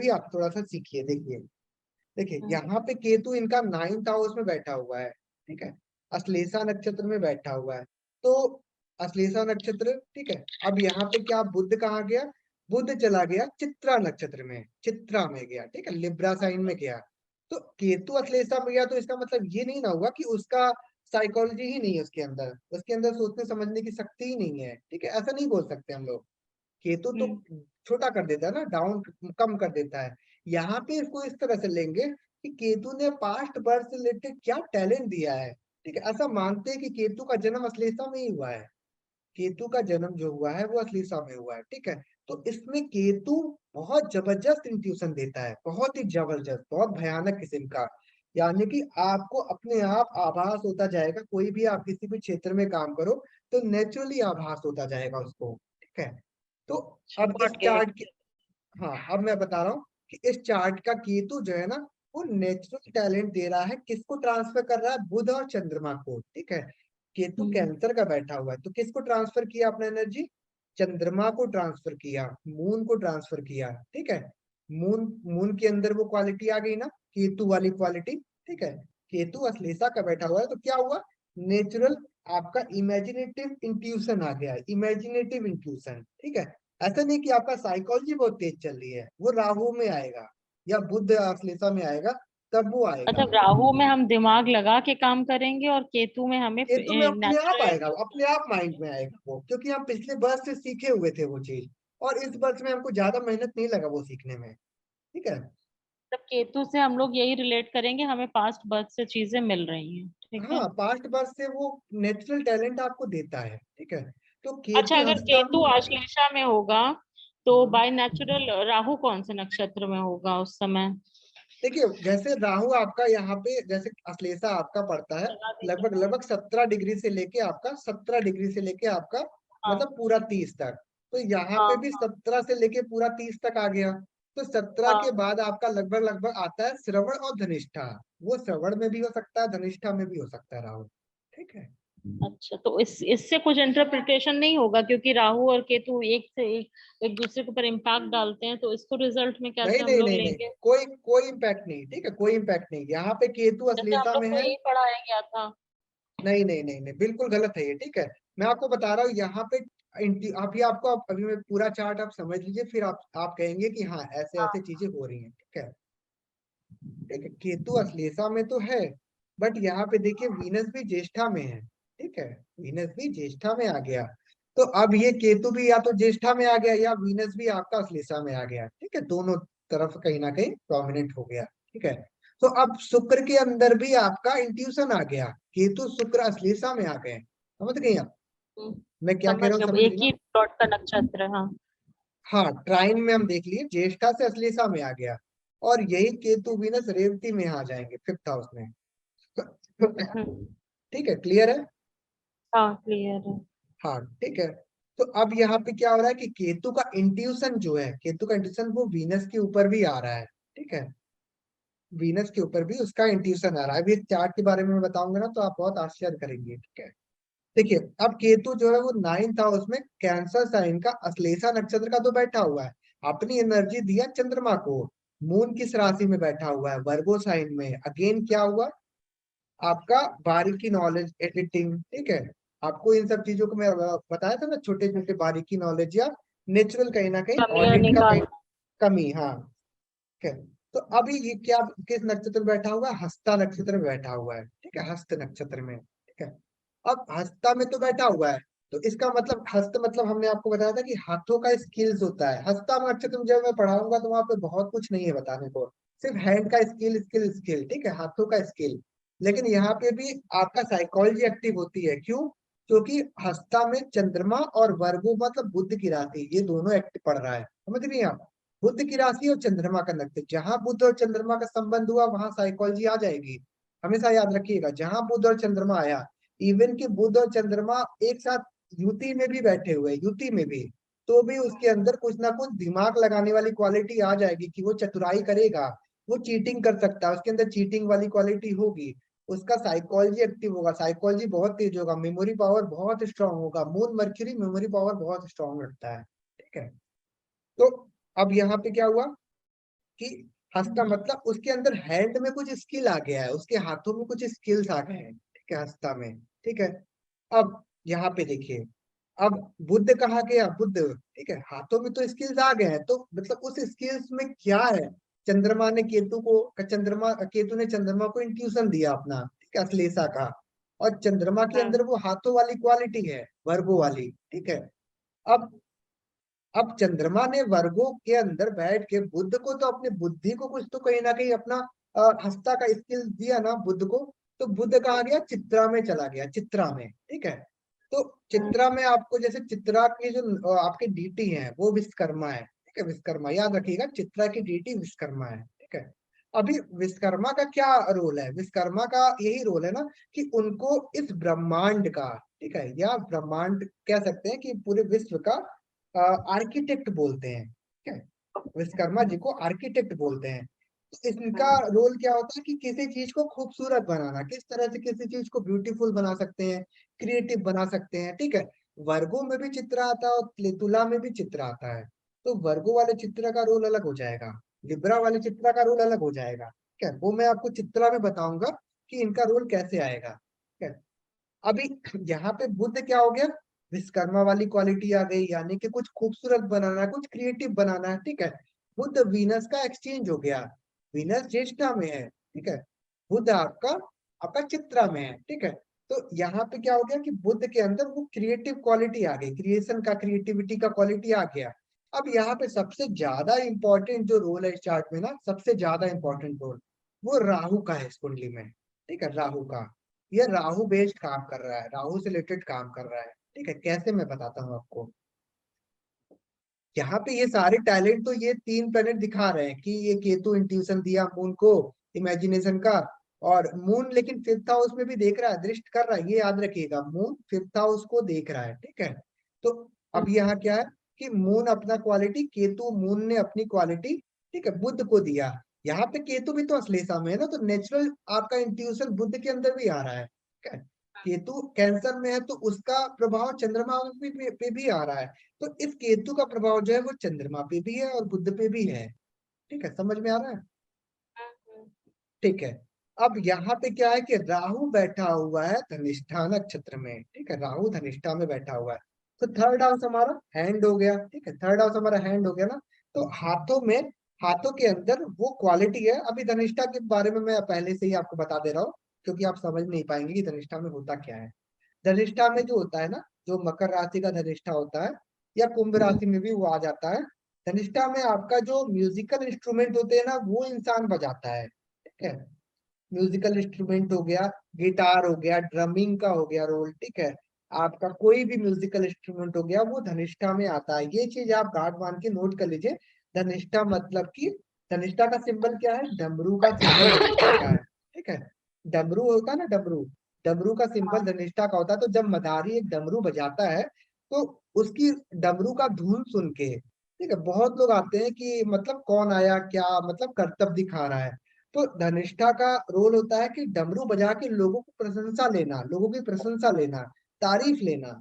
भी आप थोड़ा सा सीखिए। देखिए देखिए यहाँ पे केतु इनका 9th हाउस में बैठा हुआ है, ठीक है, अश्लेषा नक्षत्र में बैठा हुआ है। तो अश्लेषा नक्षत्र, ठीक है। अब यहाँ पे क्या, बुध कहाँ गया, बुध चला गया चित्रा नक्षत्र में, चित्रा में गया, ठीक है, लिब्रा साइन में गया। तो केतु अश्लेषा में गया तो इसका मतलब ये नहीं ना हुआ कि उसका साइकोलॉजी ही नहीं है उसके अंदर सोचने समझने की शक्ति ही नहीं है, ठीक है, ऐसा नहीं बोल सकते हम लोग। केतु तो छोटा कर देता है ना, डाउन, कम कर देता है। यहाँ पे इसको इस तरह से लेंगे कि केतु ने पास्ट बर्थ से रिलेटेड क्या टैलेंट दिया है, ठीक है। ऐसा मानते हैं कि केतु का जन्म अश्लेषा में ही हुआ है, केतु का जन्म जो हुआ है वो अश्लेषा में हुआ है, ठीक है। तो इसमें केतु बहुत जबरदस्त इंट्यूशन देता है, बहुत ही जबरदस्त, बहुत भयानक किस्म का। यानी कि आपको अपने आप आभास होता जाएगा, कोई भी आप किसी भी क्षेत्र में काम करो तो नेचुरली आभास होता जाएगा उसको, ठीक है। तो अब इस गॉट चार्ट इट। के, हाँ अब मैं बता रहा हूँ कि इस चार्ट का केतु जो है ना, वो नेचुरल टैलेंट दे रहा है, किसको ट्रांसफर कर रहा है, बुध और चंद्रमा को, ठीक है। केतु कैंसर का बैठा हुआ है तो किसको ट्रांसफर किया अपना एनर्जी, चंद्रमा को ट्रांसफर किया, मून को ट्रांसफर किया, ठीक है। मून मून के अंदर वो क्वालिटी आ गई ना, केतु वाली क्वालिटी, ठीक है। केतु अश्लेषा का बैठा हुआ है तो क्या हुआ, नेचुरल आपका इमेजिनेटिव इंट्यूशन आ गया, इमेजिनेटिव इंट्यूशन, ठीक है। ऐसा नहीं कि आपका साइकोलॉजी बहुत तेज चल रही है, वो राहु में आएगा या बुध अश्लेषा में आएगा, तब वो आएगा। मतलब राहु में हम दिमाग लगा के काम करेंगे और केतु में हमें केतु में अपने आप नेचुरल। आएगा, अपने आप माइंड में आएगा वो, क्योंकि हम पिछले वर्ष से सीखे हुए थे वो चीज, और इस वर्ष में हमको ज्यादा मेहनत नहीं लगा वो सीखने में, ठीक है। मतलब केतु से हम लोग यही रिलेट करेंगे, हमें पास्ट बर्थ से चीजें मिल रही हैं, ठीक है। हाँ, पास्ट वर्ष से वो नेचुरल टैलेंट आपको देता है, ठीक है। तो अच्छा, केतु अगर हस्ता, केतु आश्लेषा में होगा तो हाँ बाय नेचुरल राहु कौन से नक्षत्र में होगा उस समय? देखिए, जैसे राहु आपका यहाँ पे, जैसे अश्लेषा आपका पड़ता है लगा दीजिए लगभग ना। लगभग 17 डिग्री से लेके आपका 17 डिग्री से लेके आपका हाँ मतलब पूरा 30 तक। तो यहाँ हाँ पे भी 17 से लेके पूरा 30 तक आ गया। तो 17 के हाँ। बाद आपका लगभग लगभग आता है श्रवण और धनिष्ठा। वो श्रवण में भी हो सकता है, धनिष्ठा में भी हो सकता है राहु, ठीक है। अच्छा, तो इससे कुछ इंटरप्रिटेशन नहीं होगा, क्योंकि राहु और केतु एक से एक दूसरे के ऊपर इम्पैक्ट डालते हैं, तो इसको रिजल्ट में नहीं कैसे हम नहीं लोग नहीं नहीं, लेंगे? कोई कोई इम्पैक्ट नहीं, ठीक है, कोई इम्पैक्ट नहीं। यहाँ पे केतु जैसे हम अश्लेषा लोग में को है। यही पढ़ाया गया था। नहीं नहीं नहीं नहीं, बिल्कुल गलत है ये, ठीक है। मैं आपको बता रहा हूँ यहाँ पे अभी आपको अभी मैं पूरा चार्ट आप समझ लीजिए, फिर आप कहेंगे कि हाँ ऐसे ऐसे हाँ। चीजें हो रही हैं, ठीक है। ठीक है, केतु अश्लेषा में तो है, बट यहाँ पे देखिए वीनस भी ज्येष्ठा में है, ठीक है, वीनस भी ज्येष्ठा में आ गया। तो अब ये केतु भी या तो ज्येष्ठा में आ गया या वीनस भी आपका अश्लेषा में आ गया, ठीक है, दोनों तरफ कहीं ना कहीं प्रोमिनेंट हो गया, ठीक है। तो अब शुक्र के अंदर भी आपका इंट्यूशन आ गया, केतु शुक्र अश्लेषा में आ गए, समझ गई आप हम्म, मैं क्या कह समझ रहा हूँ, गए, वो समझ गई एक ना। ही प्लॉट का नक्षत्र है, हाँ। हाँ, ट्राइन में हम देख लिए ज्येष्ठा से अश्लेषा में आ गया, और यही केतु वीनस रेवती में आ जाएंगे 5th हाउस में। हम्म। ठीक है, क्लियर है। हाँ, क्लियर है। हाँ ठीक है। तो अब यहाँ पे क्या हो रहा है कि केतु का इंट्यूशन जो है, केतु का इंट्यूशन वो वीनस के ऊपर भी आ रहा है, ठीक है, वीनस के ऊपर भी उसका इंट्यूशन आ रहा है। अभी इस चार्ट के बारे में मैं बताऊंगा ना तो आप बहुत आश्चर्य करेंगे, ठीक है। देखिए, अब केतु जो है वो 9th हाउस में कैंसर साइन का अश्लेषा नक्षत्र का तो बैठा हुआ है, अपनी एनर्जी दिया चंद्रमा को। मून किस राशि में बैठा हुआ है, वर्गो साइन में। अगेन क्या हुआ, आपका बारीकी नॉलेज एडिटिंग, ठीक है। आपको इन सब चीजों को मैं बताया था ना, छोटे छोटे बारीकी नॉलेज या नेचुरल कहीं ना कहीं कमियां ऑडिट का कहीं निकाल। कमी, हाँ, ठीक है। तो अभी ये क्या किस नक्षत्र में बैठा हुआ है, हस्ता नक्षत्र में बैठा हुआ है, ठीक है, हस्त नक्षत्र में, ठीक है। अब हस्ता में तो बैठा हुआ है, तो इसका मतलब हस्त मतलब हमने आपको बताया था कि हाथों का स्किल्स होता है। हस्ता नक्षत्र में जब मैं पढ़ाऊंगा तो वहां पे बहुत कुछ नहीं है बताने को, सिर्फ हैंड का स्किल स्किल स्किल, ठीक है, हाथों का स्किल। लेकिन यहाँ पे भी आपका साइकोलॉजी एक्टिव होती है, क्यों, क्योंकि हस्ता में चंद्रमा और वर्गो मतलब बुध की राशि, ये दोनों एक्टिव पड़ रहा है, समझ रही हैं आप। बुध की राशि और चंद्रमा का नक्षत्र, जहां बुध और चंद्रमा का संबंध हुआ वहां साइकोलॉजी आ जाएगी। हमेशा याद रखिएगा, जहां बुध और चंद्रमा आया, इवन कि बुध और चंद्रमा एक साथ युति में भी बैठे हुए, युति में भी, तो भी उसके अंदर कुछ ना कुछ दिमाग लगाने वाली क्वालिटी आ जाएगी कि वो चतुराई करेगा, वो चीटिंग कर सकता है, उसके अंदर चीटिंग वाली क्वालिटी होगी। उसका साइकोलॉजी एक्टिव होगा, साइकोलॉजी बहुत तेज होगा, मेमोरी पावर बहुत स्ट्रांग होगा। मून मर्क्यूरी मेमोरी पावर बहुत स्ट्रांग रखता है, ठीक है। तो अब यहाँ पे क्या हुआ, कि हस्ता मतलब उसके अंदर हैंड में कुछ स्किल आ गया है, उसके हाथों में कुछ स्किल्स आ गए हैं, ठीक है, हस्ता में, ठीक है। अब यहाँ पे देखिए, अब बुद्ध कहा गया, बुद्ध, ठीक है, हाथों में तो स्किल्स आ गए हैं, तो मतलब उस स्किल्स में क्या है? चंद्रमा ने केतु को, केतु ने चंद्रमा को इंट्यूशन दिया अपना, ठीक है, अश्लेषा का, और चंद्रमा के अंदर वो हाथों वाली क्वालिटी है, वर्गो वाली, ठीक है। अब अब चंद्रमा ने वर्गो के अंदर बैठ के बुद्ध को, तो अपनी बुद्धि को कुछ तो कहीं ना कहीं अपना हस्ता का स्किल दिया ना बुद्ध को। तो बुद्ध कहा गया चित्रा में चला गया, चित्रा में, ठीक है। तो चित्रा में आपको, जैसे चित्रा की जो आपके डीटी है वो विश्वकर्मा है, ठीक है, विश्वकर्मा, याद रखिएगा, चित्रा की डीटी विश्वकर्मा है, ठीक है। अभी विश्वकर्मा का क्या रोल है? विश्वकर्मा का यही रोल है ना कि उनको इस ब्रह्मांड का, ठीक है, या ब्रह्मांड कह सकते हैं कि पूरे विश्व का आर्किटेक्ट बोलते हैं, ठीक है, विश्वकर्मा जी को आर्किटेक्ट बोलते हैं। तो इनका रोल क्या होता है कि किसी चीज को खूबसूरत बनाना, किस तरह से किसी चीज को ब्यूटीफुल बना सकते हैं, क्रिएटिव बना सकते हैं, ठीक है। वर्गो में भी चित्र आता है और तुला में भी चित्र आता है। तो वर्गो वाले चित्र का रोल अलग हो जाएगा, लिब्रा वाले चित्र का रोल अलग हो जाएगा, ठीक है, वो मैं आपको चित्रा में बताऊंगा कि इनका रोल कैसे आएगा, ठीक है। अभी यहाँ पे बुद्ध क्या हो गया? विश्वकर्मा वाली क्वालिटी आ गई, यानी कि कुछ खूबसूरत बनाना है, कुछ क्रिएटिव बनाना है, ठीक है। बुद्ध वीनस का एक्सचेंज हो गया, वीनस ज्येष्ठा में है, ठीक है, बुद्ध आपका आपका चित्रा में है, ठीक है। तो यहाँ पे क्या हो गया कि बुद्ध के अंदर वो क्रिएटिव क्वालिटी आ गई, क्रिएशन का, क्रिएटिविटी का क्वालिटी आ गया। अब यहाँ पे सबसे ज्यादा इंपॉर्टेंट जो रोल है इस चार्ट में ना, सबसे ज्यादा इंपॉर्टेंट रोल वो राहु का है इस कुंडली में, ठीक है, राहु का। ये राहु बेस्ड काम कर रहा है, राहु से रिलेटेड काम कर रहा है, ठीक है। कैसे, मैं बताता हूँ आपको। यहाँ पे ये सारे टैलेंट तो ये तीन प्लेनेट दिखा रहे हैं कि ये केतु इंट्यूशन दिया मून को, इमेजिनेशन का। और मून लेकिन फिफ्थ हाउस में भी देख रहा है, दृष्ट कर रहा है, ये याद रखिएगा, मून फिफ्थ हाउस को देख रहा है, ठीक है। तो अब यहाँ क्या है कि मून अपना क्वालिटी, केतु मून ने अपनी क्वालिटी, ठीक है, बुद्ध को दिया। यहाँ पे केतु भी तो अश्लेषा में है ना, तो नेचुरल आपका इंट्यूशन बुद्ध के अंदर भी आ रहा है, ठीक है। केतु कैंसर में है तो उसका प्रभाव चंद्रमा पे भी आ रहा है। तो इस केतु का प्रभाव जो है वो चंद्रमा पे भी है और बुध पे भी है, ठीक है, समझ में आ रहा है? ठीक है। अब यहाँ पे क्या है कि राहु बैठा हुआ है धनिष्ठा नक्षत्र में, ठीक है, राहु धनिष्ठा में बैठा हुआ है। तो थर्ड हाउस हमारा हैंड हो गया, ठीक है, थर्ड हाउस हमारा हैंड हो गया ना। तो हाथों में, हाथों के अंदर वो क्वालिटी है। अभी धनिष्ठा के बारे में मैं पहले से ही आपको बता दे रहा हूँ, क्योंकि आप समझ नहीं पाएंगे कि धनिष्ठा में होता क्या है। धनिष्ठा में जो होता है ना, जो मकर राशि का धनिष्ठा होता है या कुंभ राशि में भी वो आ जाता है। धनिष्ठा में आपका जो म्यूजिकल इंस्ट्रूमेंट होते हैं ना, वो इंसान बजाता है, ठीक है। म्यूजिकल इंस्ट्रूमेंट हो गया, गिटार हो गया, ड्रमिंग का हो गया रोल, ठीक है, आपका कोई भी म्यूजिकल इंस्ट्रूमेंट हो गया, वो धनिष्ठा में आता है। ये चीज आप गांठ बांध के नोट कर लीजिए। धनिष्ठा मतलब कि धनिष्ठा का सिंबल क्या है? डमरू का सिंबल धनिष्ठा का है, ठीक है। डमरू होता है ना, डमरू, डमरू का सिंबल धनिष्ठा का होता है। तो जब मदारी एक डमरू बजाता है तो उसकी डमरू का धुन सुन के, ठीक है, बहुत लोग आते हैं कि मतलब कौन आया, क्या मतलब करतब दिखा रहा है। तो धनिष्ठा का रोल होता है कि डमरू बजा के लोगों को प्रशंसा लेना, लोगों की प्रशंसा लेना, तारीफ लेना,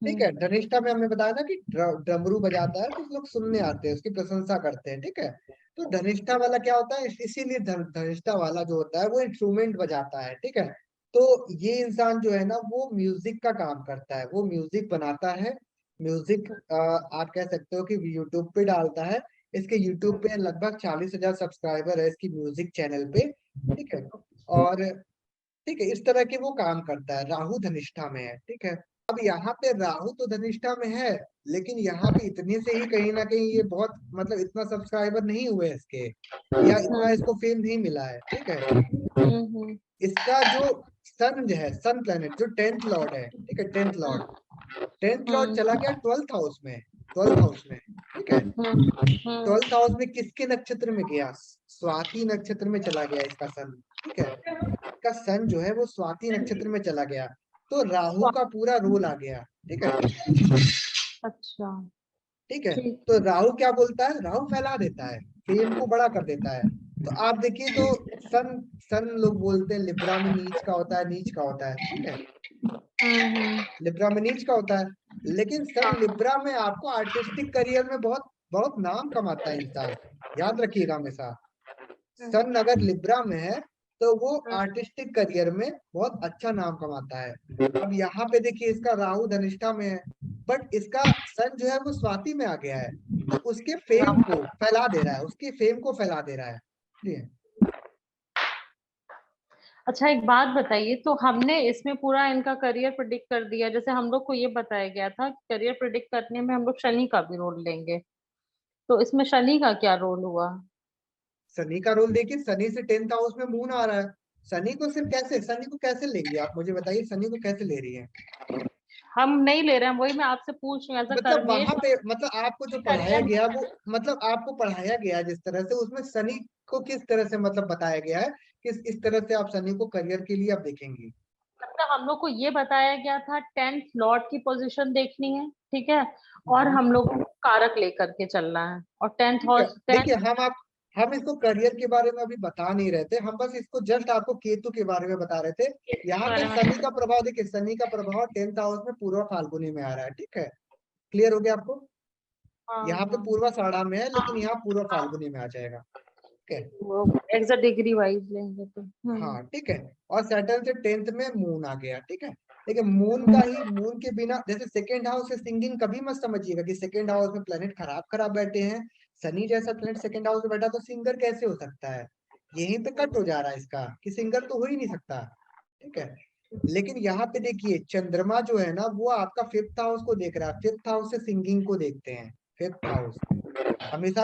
ठीक है। धनिष्ठा में हमने बताया ना कि डमरू बजाता है तो लोग सुनने आते हैं, उसकी प्रशंसा करते हैं, ठीक है। तो धनिष्ठा वाला क्या होता है, इसीलिए धनिष्ठा वाला जो होता है वो इंस्ट्रूमेंट बजाता है, ठीक है। तो ये इंसान जो है ना वो म्यूजिक का काम करता है, वो म्यूजिक बनाता है। म्यूजिक आप कह सकते हो कि यूट्यूब पे डालता है। इसके यूट्यूब पे लगभग 40,000 सब्सक्राइबर है इसकी म्यूजिक चैनल पे, ठीक है। और ठीक है, इस तरह के वो काम करता है, राहु धनिष्ठा में है, ठीक है। अब यहाँ पे राहु तो धनिष्ठा में है, लेकिन यहाँ पे इतने से ही कहीं ना कहीं ये बहुत मतलब इतना सब्सक्राइबर नहीं हुए इसके, या इतना इसको फेम नहीं मिला है, ठीक है। इसका जो सन जो है, सन प्लेनेट जो 10th लॉर्ड है, ठीक है, 10th लॉर्ड, 10th लॉर्ड चला गया 12th हाउस में, 12th हाउस में, ठीक है। 12th हाउस में किसके नक्षत्र में गया? स्वाति नक्षत्र में चला गया इसका सन, ठीक है। इसका सन जो है वो स्वाति नक्षत्र में चला गया, तो राहु का पूरा रोल आ गया, ठीक है। अच्छा, ठीक है, ठीक। तो राहु क्या बोलता है? राहु फैला देता है, फेम को बड़ा कर देता है। तो आप देखिए, तो सन, सन लोग बोलते हैं लिब्रा में नीच का होता है, नीच का होता है, ठीक है, लिब्रा में नीच का होता है। लेकिन सन लिब्रा में आपको आर्टिस्टिक करियर में बहुत बहुत नाम कमाता है इंसान, याद रखिएगा हमेशा। सन अगर लिब्रा में है तो वो आर्टिस्टिक करियर में बहुत अच्छा नाम कमाता है। अब यहाँ पे देखिए इसका राहु धनिष्ठा में है, बट इसका सन जो है वो स्वाति में आ गया है, तो उसके फेम को फैला दे रहा है, उसकी फेम को फैला दे रहा है। इसलिए अच्छा एक बात बताइए, तो हमने इसमें पूरा इनका करियर प्रिडिक्ट कर दिया, जैसे हम लोग को ये बताया गया था कि करियर प्रिडिक्ट करने में हम लोग शनि का भी रोल लेंगे, तो इसमें शनि का क्या रोल हुआ? शनि का रोल देखिए, शनि से 10th हाउस में मून आ रहा है। शनि को कैसे लेंगे आप, मुझे बताइए शनि को कैसे ले रही है? हम नहीं ले रहे हैं, वही मैं आपसे पूछ रही हूँ, एज अ मतलब कर्मेश वहां पे, मतलब आपको जो पढ़ाया करियर। गया वो, मतलब आपको पढ़ाया गया जिस तरह से, उसमें शनि को किस तरह से मतलब बताया गया है, किस इस तरह से आप शनि को करियर के लिए आप देखेंगे? मतलब हम लोग को ये बताया गया था 10th लॉर्ड की पोजीशन देखनी है, ठीक है, और हम्म, हम लोगों को कारक लेकर के चलना है, और टेंथ ठीक है। हाउस देखिए 10th। हम इसको करियर के बारे में अभी बता नहीं रहे थे, हम बस इसको जस्ट आपको केतु के बारे में बता रहे थे। यहाँ पे शनि का प्रभाव देखिए, शनि का प्रभाव 10th हाउस में पूर्व फाल्गुनी में आ रहा है, ठीक है। क्लियर हो गया आपको? हाँ यहाँ पे हाँ, पूर्व साढ़ा में है, लेकिन यहाँ पूर्व फाल्गुनी में आ जाएगा, ठीक है। वो एग्जैक्ट डिग्री वाइज लेंगे तो हाँ ठीक है। और सैटर्न से 10th में मून आ गया, ठीक है। देखिए मून का ही, मून के बिना, जैसे सेकेंड हाउस से सिंगिंग कभी मत समझिएगा कि सेकेंड हाउस में प्लेनेट खराब खराब बैठे हैं, शनि जैसा प्लेनेट सेकेंड हाउस में बैठा तो सिंगर कैसे हो सकता है। यहीं पे कट हो जा रहा है इसका कि सिंगर तो हो ही नहीं सकता, ठीक है। लेकिन यहाँ पे देखिए चंद्रमा जो है ना वो आपका 5th हाउस को देख रहा है, 5th हाउस से सिंगिंग को देखते हैं, 5th हाउस हमेशा